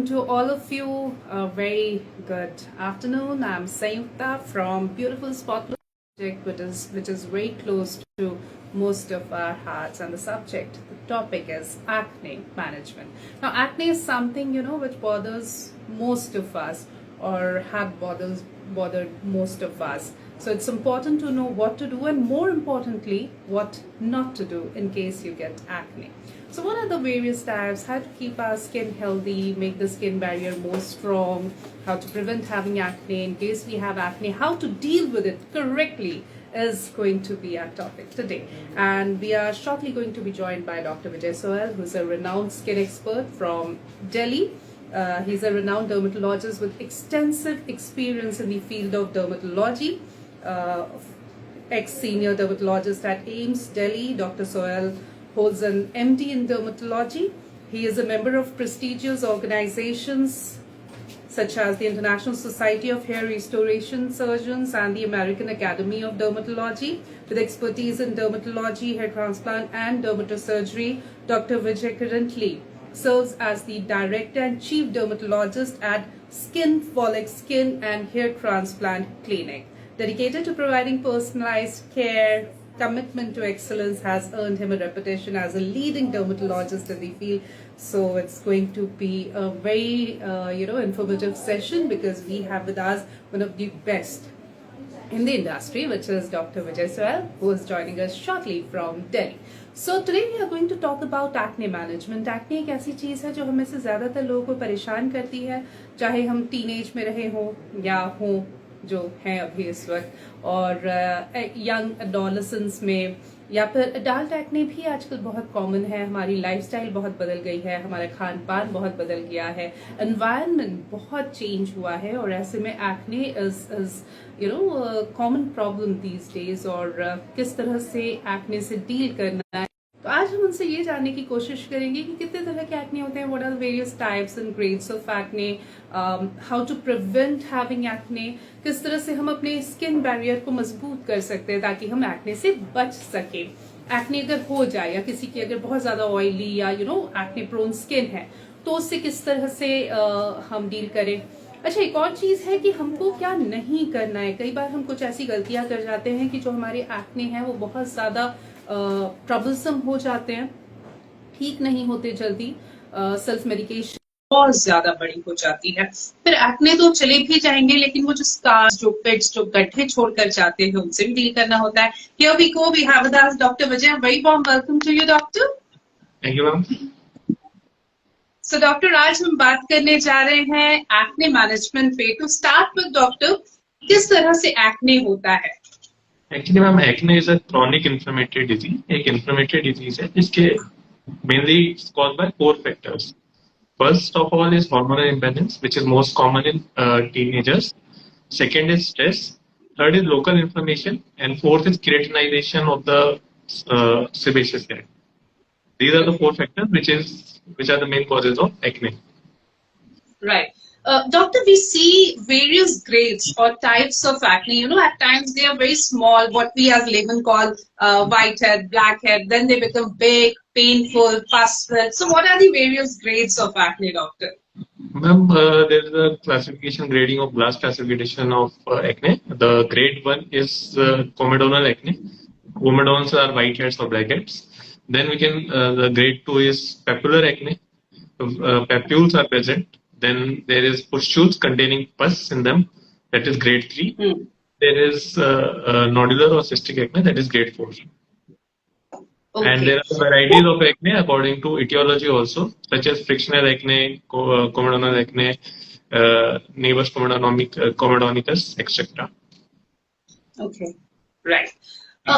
welcome to all of you. A very good afternoon. I'm Sayukta from beautiful Spotlight project, which is very close to most of our hearts. And the topic is acne management. Now, acne is something which bothers most of us, or have bothered most of us. So it's important to know what to do, and more importantly, what not to do in case you get acne. So what are the various types, how to keep our skin healthy, make the skin barrier more strong, how to prevent having acne in case we have acne, how to deal with it correctly is going to be our topic today. And we are shortly going to be joined by Dr. Vijay Soel, who's a renowned skin expert from Delhi. He's a renowned dermatologist with extensive experience in the field of dermatology. Ex-senior dermatologist at AIIMS Delhi, Dr. Soel holds an MD in dermatology. He is a member of prestigious organizations such as the International Society of Hair Restoration Surgeons and the American Academy of Dermatology. With expertise in dermatology, hair transplant and dermatosurgery, Dr. Vijay currently serves as the Director and Chief Dermatologist at Skin Folic Skin and Hair Transplant Clinic. Dedicated to providing personalized care, commitment to excellence has earned him a reputation as a leading dermatologist in the field. So it's going to be a very informative session, because we have with us one of the best in the industry, which is Dr. Vijay Soel, who is joining us shortly from Delhi. So today we are going to talk about acne management. Acne एक ऐसी चीज़ है जो हमें से ज़्यादातर लोगों को परेशान करती है, चाहे हम टीनेज में रहे हों या हों जो हैं अभी इस वक्त, और यंग एडोलेसेंस में, या फिर अडल्ट एक्ने भी आजकल बहुत कॉमन है. हमारी लाइफस्टाइल बहुत बदल गई है, हमारा खान पान बहुत बदल गया है, एनवायरनमेंट बहुत चेंज हुआ है, और ऐसे में acne is common problem these days. और किस तरह से एक्ने से डील करना है, तो आज हम उनसे ये जानने की कोशिश करेंगे कि कितने तरह के एक्ने होते हैं, what are the various types and grades of acne, how to prevent having acne, किस तरह से हम अपने स्किन बैरियर को मजबूत कर सकते हैं ताकि हम एक्ने से बच सके. एक्ने अगर हो जाए, या किसी की अगर बहुत ज्यादा ऑयली या एक्ने प्रोन स्किन है, तो उससे किस तरह से हम डील करें. अच्छा, एक और चीज है कि हमको क्या नहीं करना है. कई बार हम कुछ ऐसी गलतियां कर जाते हैं कि जो हमारे एक्ने हैं वो बहुत ज्यादा ट्रबलसम हो जाते हैं, ठीक नहीं होते जल्दी, सेल्फ मेडिकेशन बहुत ज्यादा बड़ी हो जाती है. फिर एक्ने तो चले भी जाएंगे, लेकिन वो जो स्कार्स, जो पिट्स, जो गड्ढे छोड़कर जाते हैं, उनसे भी डील करना होता है. Here we go. We have with us Dr. Vijay. Very warm welcome to you, doctor. Thank you, ma'am. So, doctor, आज हम बात करने जा रहे हैं एक्ने मैनेजमेंट पे. टू स्टार्ट विद डॉक्टर, किस तरह से एक्ने होता है? Actually, ma'am, acne is a chronic inflammatory disease. एक inflammatory disease है जिसके mainly caused by 4 factors. First of all is hormonal imbalance, which is most common in teenagers. Second is stress. Third is local inflammation, and fourth is keratinization of the sebaceous gland. These are the 4 factors which are the main causes of acne. Right. Doctor, we see various grades or types of acne. At times they are very small, what we as laymen call whitehead, blackhead. Then they become big, painful, pus-filled. So what are the various grades of acne, doctor? Ma'am, there is a classification, grading of glass classification of acne. The grade 1 is comedonal acne. Comedons are whiteheads or blackheads. Then we can, the grade 2 is papular acne. Papules are present. Then there is pustules containing pus in them. That is grade 3. There is nodular or cystic acne. That is grade 4. Okay. And there are varieties of acne according to etiology also, such as frictional acne, comedonal acne, nevus comedonicus, etc. Okay, right.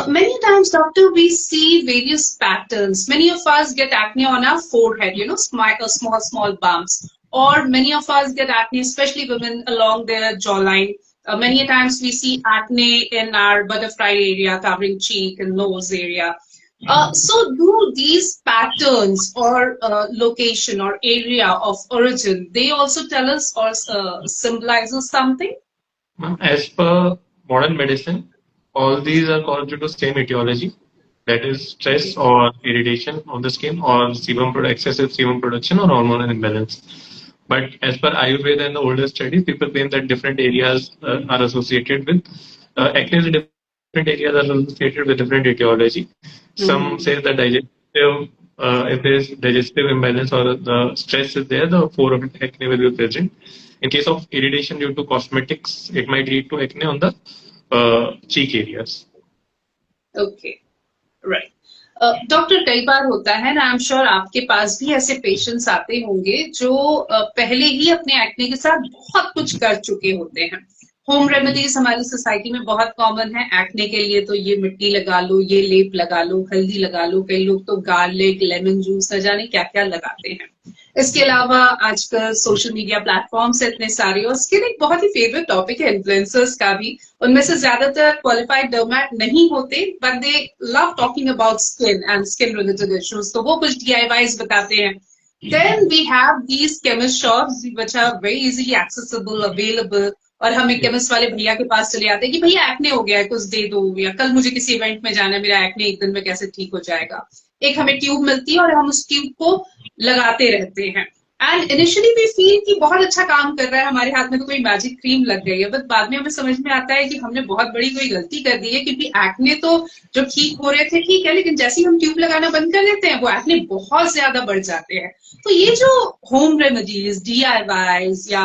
Many times, doctor, we see various patterns. Many of us get acne on our forehead, small bumps. Or many of us get acne, especially women, along their jawline. Many times we see acne in our butterfly area, covering cheek and nose area. So do these patterns or location or area of origin, they also tell us or symbolizes something? As per modern medicine, all these are caused due to same etiology. That is stress or irritation of the skin, or excessive sebum production, or hormonal imbalance. But as per Ayurveda and the older studies, people claim that different areas are associated with acne. Is different areas are associated with different etiology. Some say that digestive, if there is digestive imbalance or the stress is there, the forehead acne will be present. In case of irritation due to cosmetics, it might lead to acne on the cheek areas. Okay, right. Doctor, कई बार होता है ना, I am sure आपके पास भी ऐसे patients आते होंगे जो पहले ही अपने एक्ने के साथ बहुत कुछ कर चुके होते हैं। होम रेमेडीज हमारी सोसाइटी में बहुत कॉमन है। एक्ने के लिए तो ये मिट्टी लगा लो, ये लेप लगा लो, हल्दी लगा लो, कई लोग तो गार्लिक, लेमन जूस, न जाने क्या क्या लगाते हैं। इसके अलावा आजकल सोशल मीडिया प्लेटफॉर्म्स इतने सारे, और स्किन एक बहुत ही फेवरेट टॉपिक है इन्फ्लुएंसर्स का भी। उनमें से ज्यादातर क्वालिफाइड डर्मैट नहीं होते, but they love talking about skin and skin related issues, तो वो कुछ DIYs बताते हैं। Then we have these chemist shops which are very easily accessible, available, और हम एक केमिस्ट वाले भैया के पास चले आते हैं कि भैया एक्ने हो गया है, कुछ दे दो, या कल मुझे किसी इवेंट में जाना है, मेरा एक्ने एक दिन में कैसे ठीक हो जाएगा। एक हमें ट्यूब मिलती है और हम उस ट्यूब को लगाते रहते हैं, एंड इनिशियली वी फील कि बहुत अच्छा काम कर रहा है, हमारे हाथ में तो कोई मैजिक क्रीम लग गई है, बट बाद में हमें समझ में आता है कि हमने बहुत बड़ी कोई गलती कर दी है, क्योंकि एक्ने तो जो ठीक हो रहे थे ठीक है, लेकिन जैसे ही हम ट्यूब लगाना बंद कर देते हैं वो एक्ने बहुत ज्यादा बढ़ जाते हैं। तो ये जो होम रेमेडीज, DIYs या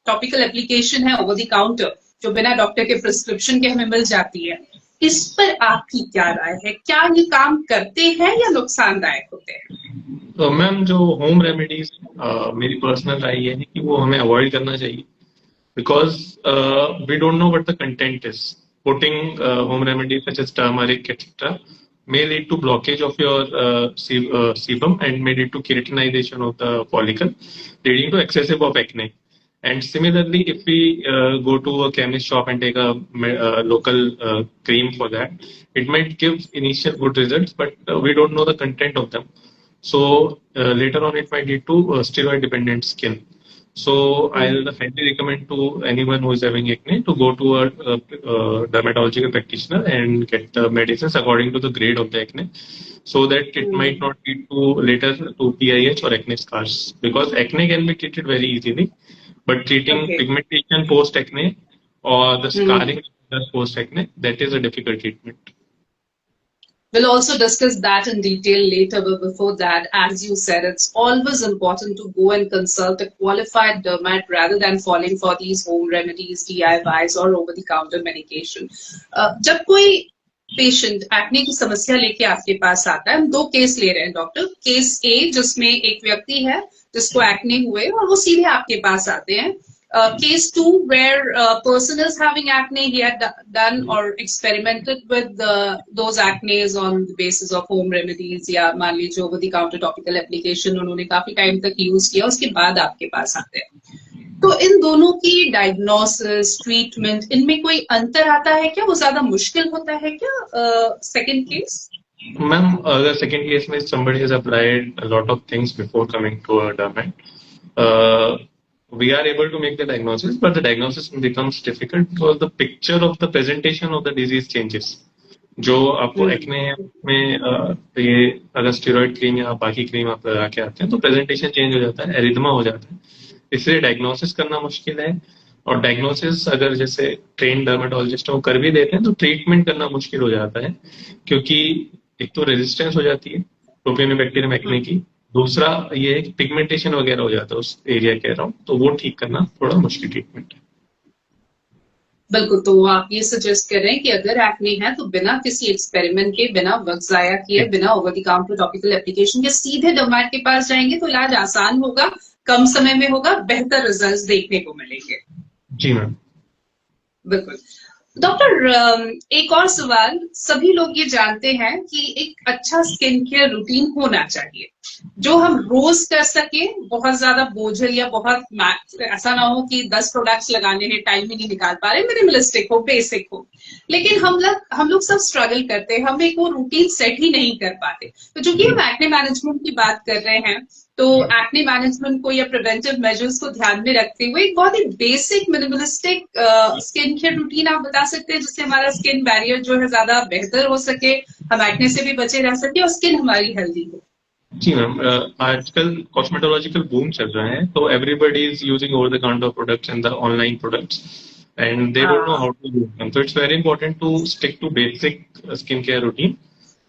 टॉपिकल एप्लीकेशन है ओवर द काउंटर, जो बिना डॉक्टर के प्रिस्क्रिप्शन के हमें मिल जाती है, इस पर आपकी क्या राय है? क्या ये काम करते हैं या नुकसानदायक होते हैं? तो मैम, जो होम रेमेडीज, मेरी पर्सनल राय ये है कि वो हमें अवॉइड करना चाहिए, because we don't know what the content is. Putting home remedies such as turmeric etcetera may lead to blockage of your sebum and may lead to keratinization of the follicle, leading to excessive of acne. And similarly, if we go to a chemist shop and take a local cream for that, it might give initial good results, but we don't know the content of them. So later on, it might lead to steroid-dependent skin. So I'll highly recommend to anyone who is having acne to go to a dermatological practitioner and get the medicines according to the grade of the acne, so that it might not lead to later to PIH or acne scars. Because acne can be treated very easily, but treating pigmentation post acne or the scarring post acne, that is a difficult treatment. We'll also discuss that in detail later, but before that, as you said, it's always important to go and consult a qualified dermat rather than falling for these home remedies, DIYs or over-the-counter medication. जब कोई patient acne की समस्या लेके आपके पास आता है, हम दो केस ले रहे हैं डॉक्टर। केस ए जिसमें एक व्यक्ति है जिसको एक्ने हुए और वो सीधे आपके पास आते हैं। Case 2 where a person is having acne, he had done or experimented with those acnes on the basis of home remedies या मान लीजिए over the counter topical application उन्होंने काफी टाइम तक यूज किया, उसके बाद आपके पास आते हैं। तो इन दोनों की डायग्नोसिस, ट्रीटमेंट, इनमें कोई अंतर आता है क्या? वो ज्यादा मुश्किल होता है क्या second case? Ma'am, the second case में somebody has applied a lot of things before coming to a dermat. We are able to make the diagnosis, but the diagnosis becomes difficult because the picture of the presentation of the disease changes. जो आपको acne में ये अगर steroid cream या बाकी cream आप लगा के आते हैं तो प्रेजेंटेशन चेंज हो जाता है, एरिथमा हो जाता है, इसलिए डायग्नोसिस करना मुश्किल है। और डायग्नोसिस अगर जैसे ट्रेन डर्मेटोलॉजिस्ट वो कर भी देते हैं तो ट्रीटमेंट करना मुश्किल हो जाता है, क्योंकि एक तो रेजिस्टेंस हो जाती है प्रोपियोनिबैक्टीरियम एक्ने की, दूसरा ये है कि पिगमेंटेशन वगैरह हो जाता है उस एरिया के अराउंड, तो वो ठीक करना थोड़ा मुश्किल ट्रीटमेंट है। बिल्कुल, तो आप ये सजेस्ट कर रहे हैं कि अगर एक्ने है तो बिना किसी एक्सपेरिमेंट के, बिना वक्त जाया किए, बिना over the counter topical application के सीधे डर्मेट के पास जाएंगे तो इलाज आसान होगा, कम समय में होगा, बेहतर रिजल्ट्स देखने को मिलेंगे। जी मैम, बिल्कुल। डॉक्टर, एक और सवाल, सभी लोग ये जानते हैं कि एक अच्छा स्किन केयर रूटीन होना चाहिए जो हम रोज कर सके, बहुत ज्यादा बोझल या बहुत ऐसा ना हो कि 10 प्रोडक्ट्स लगाने हैं, टाइम ही नहीं निकाल पा रहे, मिनिमलिस्टिक हो, बेसिक हो। लेकिन हम लोग सब स्ट्रगल करते हैं, हम एक वो रूटीन सेट ही नहीं कर पाते। तो चूंकि हम एक्ने मैनेजमेंट की बात कर रहे हैं, तो एक्ने मैनेजमेंट को या प्रिवेंटिव मेजर्स को ध्यान में रखते हुए एक बहुत ही basic minimalistic skin care routine आप बता सकते हैं जिससे हमारा स्किन बैरियर जो है ज्यादा बेहतर हो सके, हम एक्ने से भी बचे रह सके और स्किन हमारी हेल्दी हो। जी मैम, आजकल कॉस्मेटोलॉजिकल बूम चल रहा है, तो everybody is using over the counter products and the online products and they don't know हाँ how to use them, so it's very important to stick to basic skincare routine.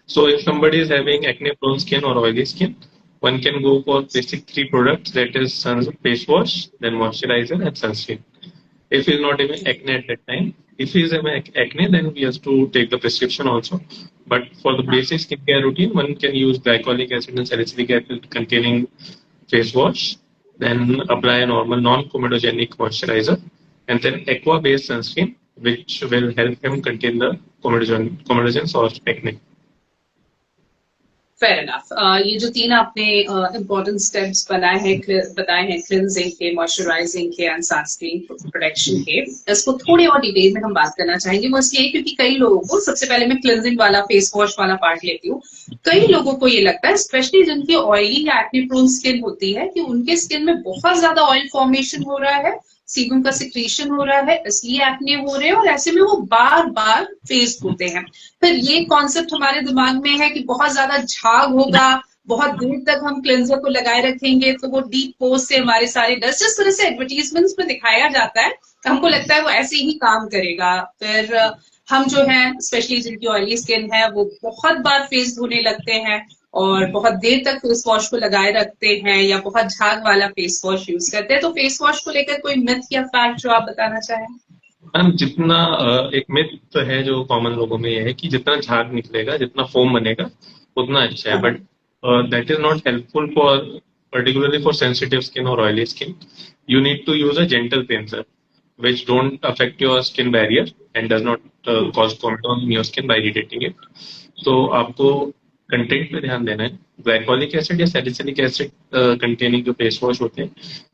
So if somebody is having acne prone skin or oily skin, one can go for basic three products, that is face wash, then moisturizer and sunscreen. If he's not having acne at that time, if he's having acne, then he has to take the prescription also. But for the हाँ basic skincare routine, one can use glycolic acid and salicylic acid containing face wash, then apply a normal non-comedogenic moisturizer, and then aqua-based sunscreen, which will help him contain the comedogens or acne. Fair enough. ये जो तीन आपने important steps बताए हैं cleansing के, moisturising के and sunscreen protection के, इसको थोड़ी और डिटेल में हम बात करना चाहेंगे। वो इसलिए क्योंकि कई लोगों को, सबसे पहले मैं क्लिनजिंग वाला फेस वॉश वाला पार्ट लेती हूँ। कई लोगों को ये लगता है, स्पेशली जिनकी ऑयली या एक्ने प्रोन स्किन होती है, कि उनके स्किन में बहुत ज्यादा ऑयल फॉर्मेशन हो रहा है, सीबम का सिक्रीशन हो रहा है, इसलिए एक्ने हो रहे हैं, और ऐसे में वो बार बार फेस होते हैं। फिर ये कॉन्सेप्ट हमारे दिमाग में है कि बहुत ज्यादा झाग होगा, बहुत देर तक हम क्लेंजर को लगाए रखेंगे तो वो डीप पोज से हमारे सारे डस्ट, जिस तरह से एडवर्टीजमेंट्स में दिखाया जाता है, हमको लगता है वो ऐसे ही काम करेगा। फिर हम जो है, स्पेशली जिनकी ऑयली स्किन है, वो बहुत बार फेस धोने लगते हैं और बहुत देर तक फेस वॉश को लगाए रखते हैं, या बहुत झाग वाला फेस वॉश यूज करते हैं। तो फेस वॉश को लेकर कोई मिथ या फैक्ट जो आप बताना चाहें? मैम, जितना एक मिथ है जो कॉमन लोगों में ये है कि जितना झाग निकलेगा, जितना फोम बनेगा, उतना अच्छा है, but that is not helpful for particularly for sensitive skin or oily skin. You need to use a gentle cleanser which don't affect your skin barrier and does not cause comedone in your skin by irritating it. So आपको content पे ध्यान देना है। Glycolic acid या salicylic acid containing जो face wash होते हैं,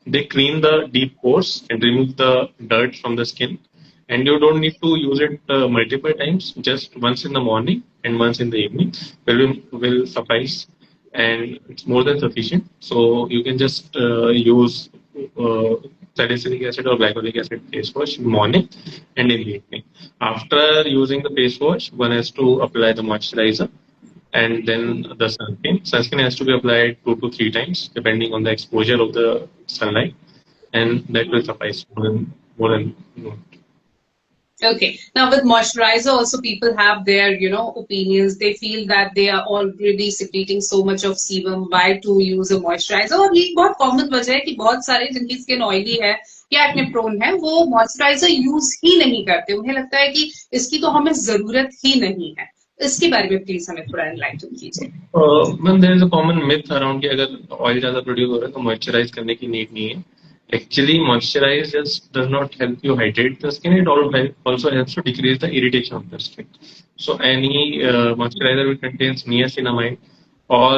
they clean the deep pores and remove the dirt from the skin, and you don't need to use it multiple times. Just once in the morning and once in the evening will suffice, and it's more than sufficient. So you can just use uh, salicylic acid or glycolic acid face wash in morning and in the evening. After using the face wash, one has to apply the moisturizer and then the sunscreen. Sunscreen has to be applied 2 to 3 times depending on the exposure of the sunlight, and that will suffice more than Okay. Now with moisturizer also people have their, opinions. They feel that they are already secreting so much of sebum. Why to use a moisturizer? और ये बहुत common वजह है कि बहुत सारे जिनकी skin oily है या एक्ने प्रोन है, वो मॉइस्चराइजर यूज ही नहीं करते। उन्हें लगता है कि इसकी तो हमें जरूरत ही नहीं है। इसके बारे में प्लीज हमें थोड़ा एनलाइटन कीजिए। Ma'am, there is a common myth around कि अगर ऑयल ज्यादा प्रोड्यूस हो रहा है तो मॉइस्चराइज करने की नीड नहीं है। Actually, moisturize just does not help you hydrate the skin. It also helps to decrease the irritation of the skin. So any moisturizer which contains niacinamide or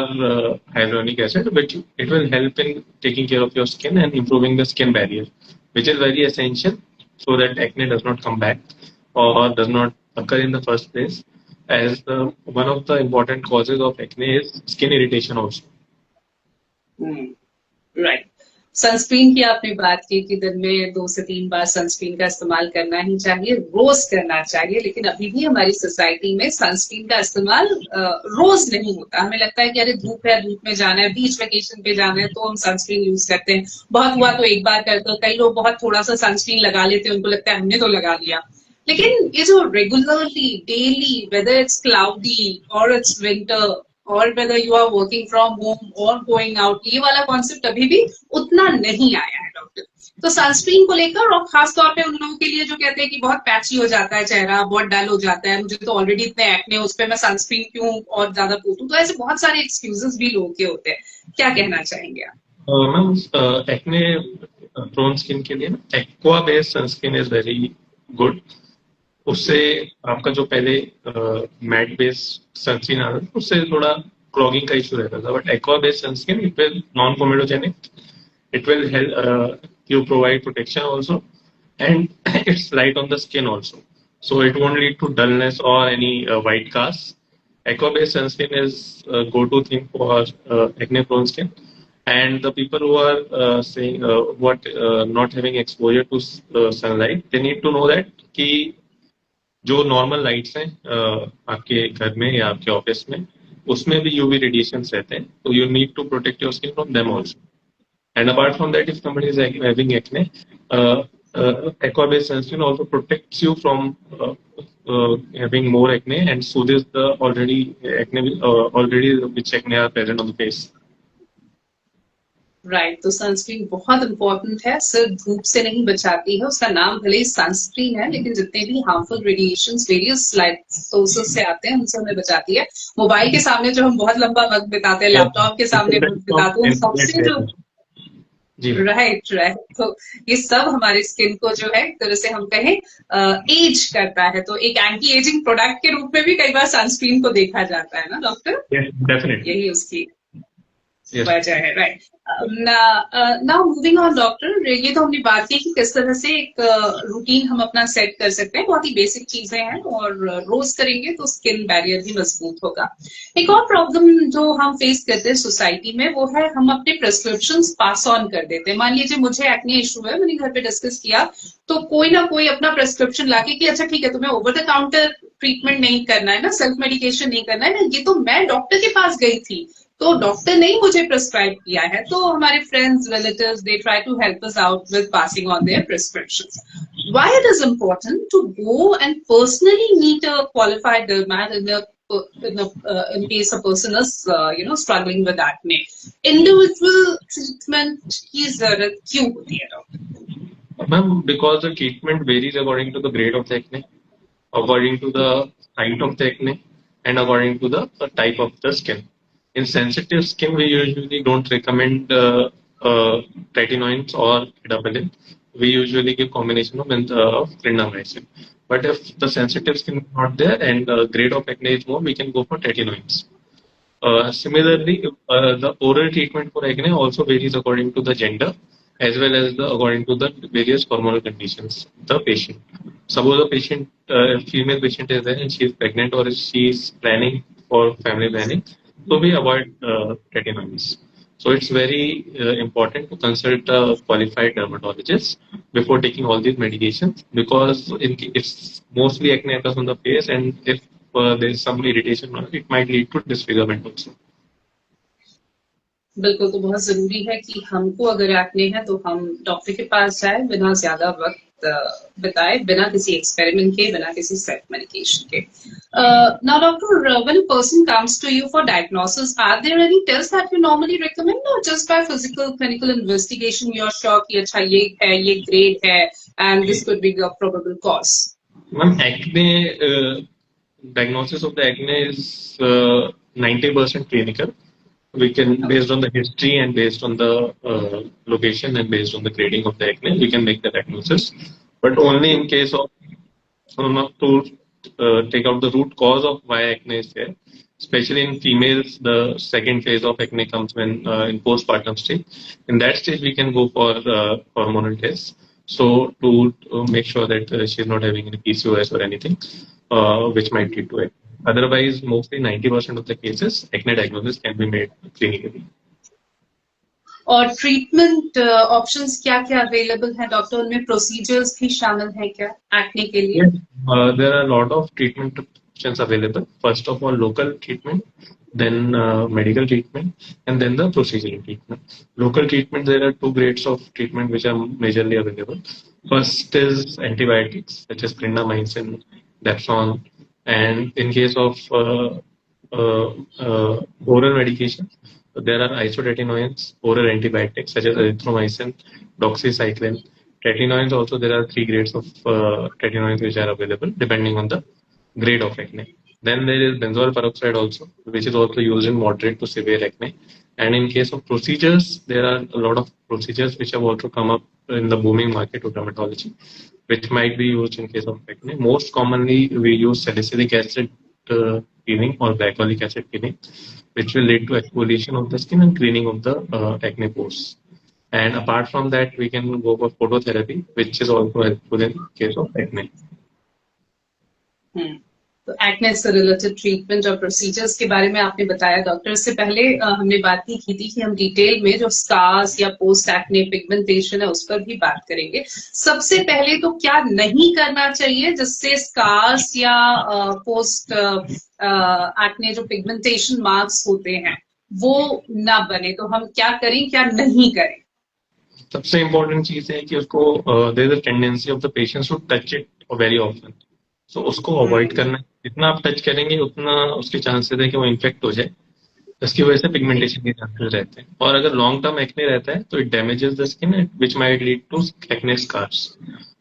hyaluronic acid, which it will help in taking care of your skin and improving the skin barrier, which is very essential so that acne does not come back or does not occur in the first place. As one of the important causes of acne is skin irritation also. Right. Sunscreen की आपने बात की कि दिन में 2 से 3 बार sunscreen का इस्तेमाल करना ही चाहिए, रोज करना चाहिए। लेकिन अभी भी हमारी सोसाइटी में सनस्क्रीन का इस्तेमाल रोज नहीं होता। हमें लगता है कि अरे धूप है, धूप में जाना है, बीच वेकेशन पे जाना है, तो हम सनस्क्रीन यूज करते हैं। बहुत हुआ तो एक बार करते हैं। कई लोग बहुत थोड़ा सा सनस्क्रीन लगा लेते हैं, उनको लगता है हमने तो लगा लिया। लेकिन ये जो regularly daily, whether it's cloudy और इट्स विंटर और whether you are working from home or going out, ये वाला कॉन्सेप्ट अभी भी उतना नहीं आया है डॉक्टर। तो सनस्क्रीन को लेकर, और खास तौर पे उन लोगों के लिए जो कहते हैं कि बहुत पैची हो जाता है चेहरा, बहुत डल हो जाता है, मुझे तो ऑलरेडी इतने एक्ने, उस पर मैं सनस्क्रीन क्यों और ज्यादा पोतूं। तो ऐसे बहुत सारे एक्सक्यूजेस भी लोगों के होते हैं। क्या कहना चाहेंगे आप? मैम, एक्ने प्रोन स्किन के लिए aqua based sunscreen is very good. उससे आपका जो पहले मैट बेस्ड सनस्क्रीन आता था, उससे थोड़ा क्लॉगिंग का इशू रहता था, but aqua based sunscreen it will non comedogenic, it will help you provide protection also, and it's light on the skin also, so it won't lead to dullness or any white cast. Aqua based sunscreen is a go-to thing for acne prone skin, and the people who are saying not having exposure to sunlight, they need to know that कि जो normal lights हैं आपके घर में या आपके office में, उसमें भी UV radiations रहते हैं, so you need to protect your skin from them also. And apart from that, if somebody is having acne, aqua-based sunscreen also protects you from having more acne and soothes the already which acne are present on the face. Right, तो sunscreen बहुत important है, सिर्फ धूप से नहीं बचाती है, उसका नाम भले ही सनस्क्रीन है, लेकिन जितने भी harmful radiations various light sources से आते हैं उनसे हमें बचाती है। मोबाइल के सामने जो हम बहुत लंबा वक्त बिताते हैं, लैपटॉप के सामने वक्त बिताते हैं, सबसे जो राइट, तो ये सब हमारे स्किन को जो है एक तरह से हम कहें एज करता है, तो एक एंटी एजिंग प्रोडक्ट के रूप में भी कई बार सनस्क्रीन को देखा जाता है ना डॉक्टर? डेफिनेटली यही उसकी वजह है, right. Now moving on doctor, ये तो हमने बात की कि किस तरह से एक रूटीन हम अपना सेट कर सकते हैं, बहुत ही बेसिक चीजें हैं और रोज करेंगे तो स्किन बैरियर भी मजबूत होगा। एक और प्रॉब्लम जो हम फेस करते हैं सोसाइटी में वो है हम अपने प्रिस्क्रिप्शंस पास ऑन कर देते हैं। मान लीजिए मुझे एक्ने इशू है, मैंने घर पे डिस्कस किया, तो कोई ना कोई अपना प्रिस्क्रिप्शन लाके कि अच्छा ठीक है तुम्हें ओवर द काउंटर ट्रीटमेंट नहीं करना है ना, सेल्फ मेडिकेशन नहीं करना है ना, ये तो मैं डॉक्टर के पास गई थी तो डॉक्टर ने ही मुझे प्रिस्क्राइब किया है, तो हमारे friends relatives they try to help us out with passing on their prescriptions. Why it is important to go and personally meet a qualified dermat in case a person is struggling with acne? Individual treatment की जरूरत क्यों होती है doctor? Ma'am, because the treatment varies according to the grade of the acne, according to the height of the acne, and according to the type of the skin. In sensitive skin, we usually don't recommend tretinoins or adapalene. We usually give combination of clindamycin. But if the sensitive skin is not there and grade of acne is more, we can go for tretinoins. Similarly, the oral treatment for acne also varies according to the gender as well as according to the various hormonal conditions of the patient. Suppose a patient, female patient is there and she is pregnant or she is planning for family planning, so we avoid tretinoins. So it's very important to consult a qualified dermatologist before taking all these medications, because it's mostly acne occurs on the face, and if there is some irritation, it might lead to disfigurement also. बिल्कुल, तो बहुत जरूरी है कि हमको अगर acne है तो हम डॉक्टर के पास जाए बिना ज्यादा वक्त बिताए, बिना किसी एक्सपेरिमेंट के, बिना किसी सेल्फ मेडिकेशन के। Now doctor, when a person comes to you for diagnosis, are there any test that you normally recommend, और just by physical clinical investigation you are sure कि अच्छा ये है, ये ग्रेड है and this could be the probable cause? Ma'am, acne diagnosis of the acne is 90% clinical. We can, based on the history and based on the location and based on the grading of the acne, we can make the diagnosis. But only in case of to take out the root cause of why acne is there. Especially in females, the second phase of acne comes when in postpartum stage. In that stage, we can go for hormonal tests. So to make sure that she is not having any PCOS or anything, which might lead to acne. Otherwise, mostly 90% of the cases, acne diagnosis can be made clinically. और treatment options क्या क्या available है doctor? उनमें procedures भी शामिल हैं क्या acne के लिए? There are a lot of treatment options available. First of all, local treatment, then medical treatment, and then the procedural treatment. Local treatment, there are two grades of treatment which are majorly available. First is antibiotics such as clindamycin, Dapsone, and in case of oral medication, there are isotretinoins, oral antibiotics such as erythromycin, doxycycline. Tretinoins also, there are 3 grades of tretinoins which are available depending on the grade of acne. Then there is benzoyl peroxide also, which is also used in moderate to severe acne. And in case of procedures, there are a lot of procedures which have also come up in the booming market of dermatology, which might be used in case of acne. Most commonly, we use salicylic acid peeling or glycolic acid peeling, which will lead to exfoliation of the skin and cleaning of the acne pores. And apart from that, we can go for phototherapy, which is also helpful in case of acne. तो acne से related treatment और procedures के बारे में आपने बताया doctor. इससे पहले हमने बात की थी कि हम डिटेल में जो स्कार्स या पोस्ट एक्ने पिगमेंटेशन है उस पर भी बात करेंगे। सबसे पहले तो क्या नहीं करना चाहिए जिससे स्कार्स या पोस्ट एक्ने जो पिगमेंटेशन मार्क्स होते हैं वो ना बने, तो हम क्या करें क्या नहीं करें? सबसे इम्पोर्टेंट चीज है कि उसको there is a tendency of the patients to touch it very often, so उसको अवॉइड करना है। जितना आप टच करेंगे उतना उसके चांसेस है कि वो इन्फेक्ट हो जाए, इसकी वजह से पिगमेंटेशन के चांसेस रहते हैं। और अगर लॉन्ग टर्म एक्ने रहता है तो it damages the skin which might lead to acne scars.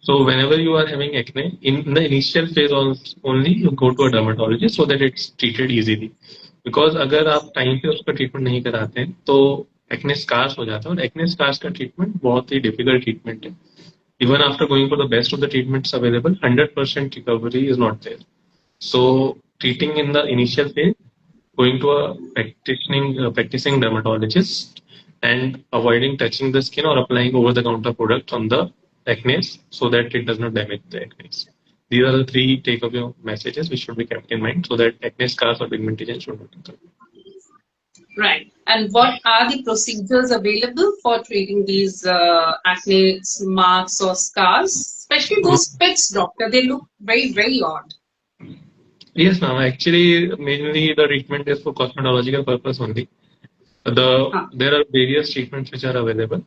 So whenever you are having acne in the initial phase only you go to a dermatologist so that it's treated easily, because अगर आप time पे उसका treatment नहीं कराते हैं तो acne scars हो जाता है, और एक्ने स्कार्स का ट्रीटमेंट बहुत ही डिफिकल्ट ट्रीटमेंट है। Even after going for the best of the treatments available, 100% recovery is not there. So treating in the initial phase, going to a practicing dermatologist and avoiding touching the skin or applying over-the-counter products on the acne so that it does not damage the acne. These are the three takeaway messages which should be kept in mind so that acne scars or pigmentation should not occur. Right. And what are the procedures available for treating these acne marks or scars? Especially those pits, doctor. They look very, very odd. Yes, ma'am. Actually, mainly the treatment is for cosmetological purpose only. There are various treatments which are available.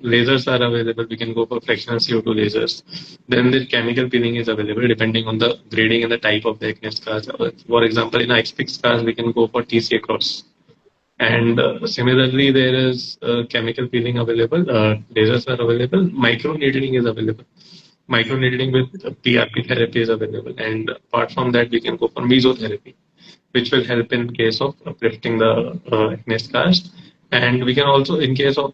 Lasers are available. We can go for fractional CO2 lasers. Then the chemical peeling is available depending on the grading and the type of the acne scars. For example, in ice-pick scars, we can go for TCA cross. And similarly, there is chemical peeling available. Lasers are available. Microneedling is available. Microneedling with PRP therapy is available. And apart from that, we can go for mesotherapy, which will help in case of uplifting the acne scars. And we can also, in case of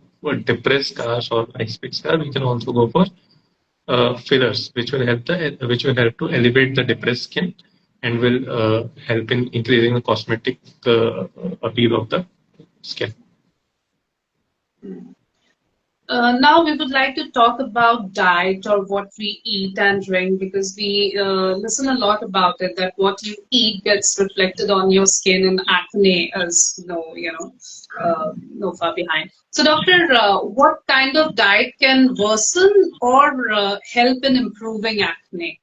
depressed scars or ice-pick scars, we can also go for fillers, which will help to elevate the depressed skin and will help in increasing the cosmetic appeal of the skin. Now we would like to talk about diet or what we eat and drink, because we listen a lot about it, that what you eat gets reflected on your skin, and acne is no far behind. So doctor, what kind of diet can worsen or help in improving acne?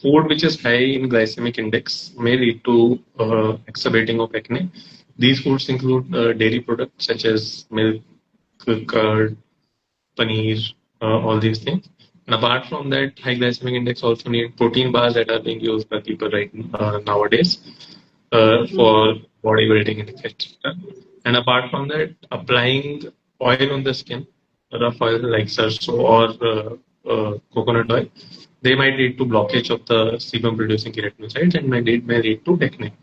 Food which is high in glycemic index may lead to exacerbating of acne. These foods include dairy products such as milk, curd, paneer, all these things. And apart from that, high glycemic index also need protein bars that are being used by people nowadays for bodybuilding and etc. And apart from that, applying oil on the skin, rough oil like sarso or coconut oil, they might lead to blockage of the sebum-producing keratinocytes and may lead to acne.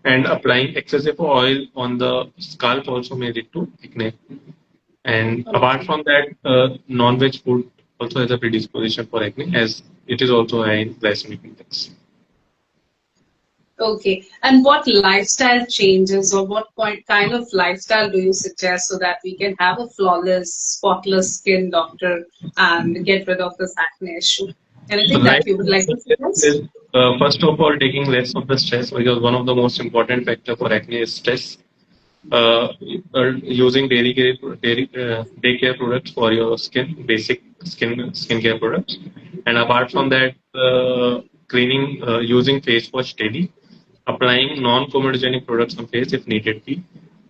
And applying excessive oil on the scalp also may lead to acne. And apart from that, non-veg food also has a predisposition for acne, as it is also high in glycemic index. Okay. And what lifestyle changes or what kind of lifestyle do you suggest so that we can have a flawless, spotless skin, doctor, and get rid of this acne issue? Anything that you would like to suggest? First of all, taking less of the stress, because one of the most important factor for acne is stress. Using daycare products for your skin, basic skincare products, and apart from that, cleaning, using face wash daily, applying non-comedogenic products on face if needed be,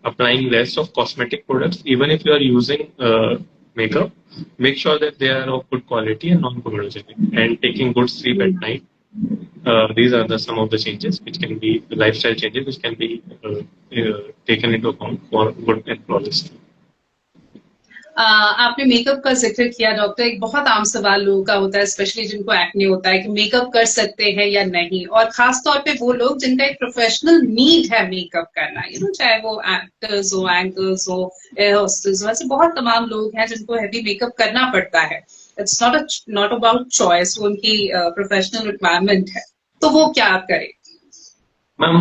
applying less of cosmetic products. Even if you are using makeup, make sure that they are of good quality and non-comedogenic, and taking good sleep at night. These are some of the changes which can be lifestyle changes which can be taken into account for good and flawless. आपने makeup का जिक्र किया doctor. एक बहुत आम सवाल लोगों का होता है, स्पेशली जिनको एक्ने होता है, कि मेकअप कर सकते हैं या नहीं, और खास तौर पे वो लोग जिनका एक प्रोफेशनल नीड है मेकअप करना, चाहे वो एक्टर्स हो, एंकर्स हो, एयर होस्टेस हो, ऐसे बहुत तमाम लोग हैं जिनको हैवी मेकअप करना पड़ता है। इट्स नॉट अबाउट चॉइस, वो उनकी प्रोफेशनल रिक्वायरमेंट है, तो वो क्या करे? मैम,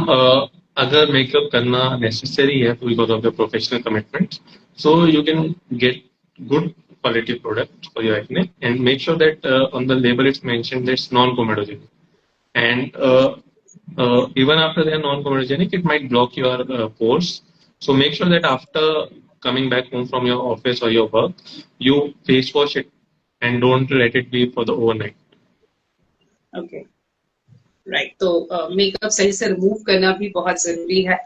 अगर मेकअप करना नेसेसरी है because of the professional commitment, so you can get good quality product for your acne and make sure that on the label it's mentioned that it's non-comedogenic. and even after they are non-comedogenic, it might block your pores. So make sure that after coming back home from your office or your work, you face wash it and don't let it be for the overnight. Okay right, तो makeup सही से remove करना भी बहुत जरूरी है।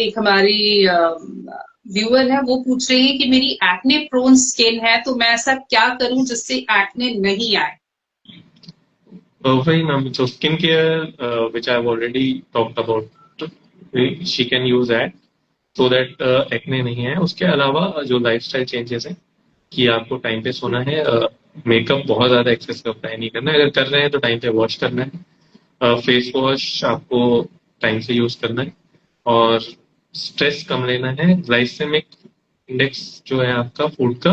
एक हमारी व्यूअर है, वो पूछ रही है कि मेरी एक्ने प्रोन स्किन है, तो मैं ऐसा क्या करूं जिससे एक्ने नहीं आए? Fine, so skincare, which I've already talked about, she can use that so that acne नहीं है। उसके अलावा जो लाइफस्टाइल चेंजेस हैं कि आपको टाइम पे सोना है, मेकअप बहुत ज्यादा एक्सेसिव अप्लाई नहीं करना है, अगर कर रहे हैं तो टाइम पे वॉश करना है, फेस वॉश आपको टाइम से यूज करना है, और स्ट्रेस कम लेना है। ग्लाइसेमिक इंडेक्स जो है आपका फूड का,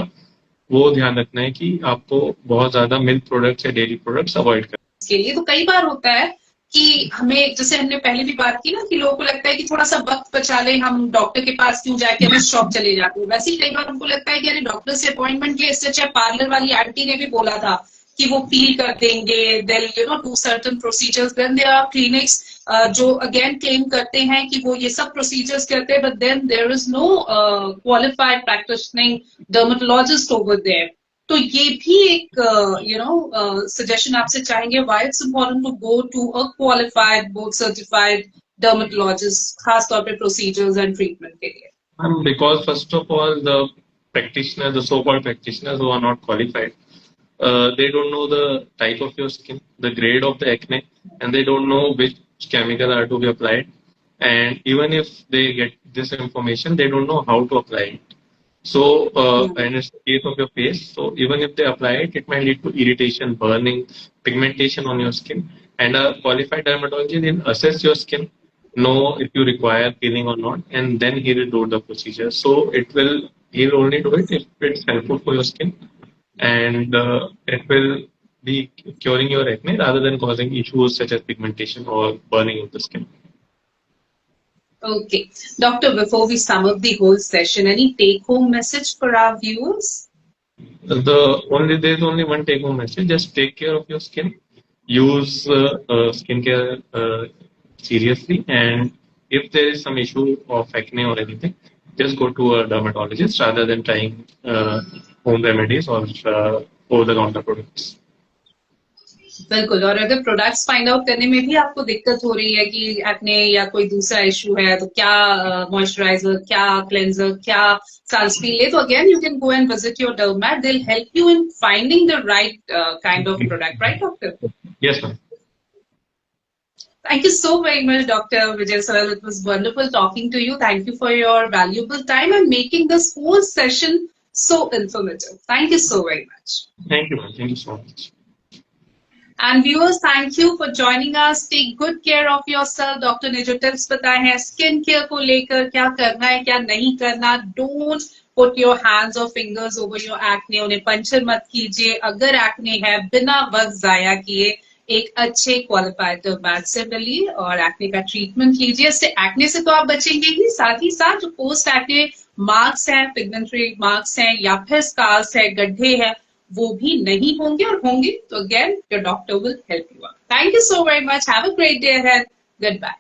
वो ध्यान रखना है कि आपको बहुत ज्यादा मिल्क प्रोडक्ट्स या डेयरी प्रोडक्ट्स अवॉइड करना के लिए। तो कई बार होता है कि हमें, जैसे हमने पहले भी बात की ना, कि लोगों को लगता है कि थोड़ा सा वक्त बचा ले, हम डॉक्टर के पास क्यों जाके हमें शॉप चले जाते हैं। वैसे ही कई बार हमको लगता है कि अरे डॉक्टर से अपॉइंटमेंट ले, इससे अच्छा पार्लर वाली आंटी ने भी बोला था कि वो पील कर देंगे, they'll do certain procedures, then there are clinics जो अगेन क्लेम करते हैं कि वो ये सब प्रोसीजर्स करते हैं, but then there is no qualified practicing dermatologist over there. तो ये भी एक सजेशन आपसे चाहेंगे, why it's important to go to a qualified board certified dermatologist, खास तौर पे प्रोसीजर्स एंड ट्रीटमेंट के लिए? Because first of all, the practitioners, the so-called practitioners who are not qualified, they don't know the type of your skin, the grade of the acne, and they don't know which chemical are to be applied. And even if they get this information, they don't know how to apply it. So, and it's the case of your face. So, even if they apply it, it might lead to irritation, burning, pigmentation on your skin. And a qualified dermatologist will assess your skin, know if you require peeling or not, and then he will do the procedure. So, he will only do it if it's helpful for your skin, and it will be curing your acne rather than causing issues such as pigmentation or burning of the skin. Okay. Doctor, before we sum up the whole session, any take-home message for our viewers? There's only one take-home message. Just take care of your skin. Use skincare seriously. And if there is some issue of acne or anything, just go to a dermatologist rather than trying home remedies or over-the-counter products. बिल्कुल। और अगर products find out करने में भी आपको दिक्कत हो रही है कि एक्ने या कोई दूसरा इश्यू है, तो क्या मॉइस्चराइजर, क्या क्लेंजर, क्या सनस्क्रीन ले, तो again you can go and visit your डर्मैट, they will help you in finding the right kind of product, right doctor? Yes, ma'am. Thank you so very much, Dr. Vijay Soyal. It was wonderful talking to you. Thank you for your valuable time and making this whole session so informative. Thank you so very much. Thank you, ma'am. Thank you so much. And viewers, thank you for joining us. Take good care of yourself. Doctor ने जो tips बताए हैं skin care को लेकर, क्या करना है क्या नहीं करना, डोंट पुट योर हैंड्स और फिंगर्स ओवर योर एक्ने, उन्हें पंचर मत कीजिए। अगर एक्ने है, बिना वक्त जाया किए एक अच्छे क्वालिफाइड डर्मैट से मिलिए और एक्ने का ट्रीटमेंट कीजिए। इससे एक्ने से तो आप बचेंगे ही, साथ ही साथ जो पोस्ट एक्ने मार्क्स हैं, पिगमेंटरी मार्क्स हैं या फिर स्कार्स है, गड्ढे हैं, वो भी नहीं होंगे, और होंगे तो again your doctor will help you out. Thank you so very much. Have a great day ahead. Good bye.